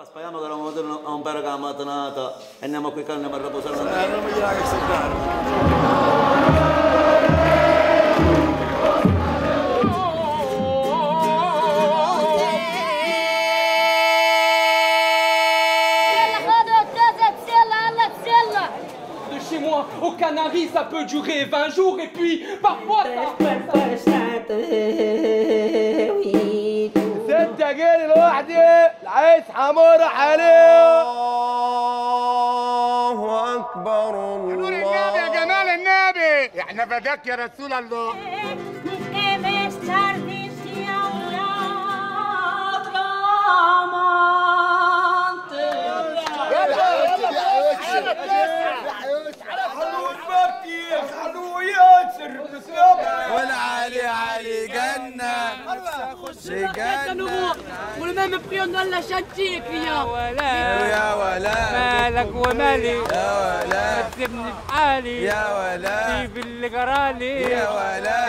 Speriamo che non vedano un bel mattinata e andiamo qui carne per riposare. Non mi dirà che sei caro. Chez moi, aux Canaries, ça peut durer 20 jours et puis parfois ça... ستة جيل لوحدي العيس حمار عليه. الله أكبر الله. نور النبي يا جمال النبي، احنا فداك يا رسول الله. والعالي علي جنة والمام بريون ولا شنتيك يا يا ولا مالك ومالي يا ولا تسيبني بحالي يا ولا سيب اللي جرالي يا ولا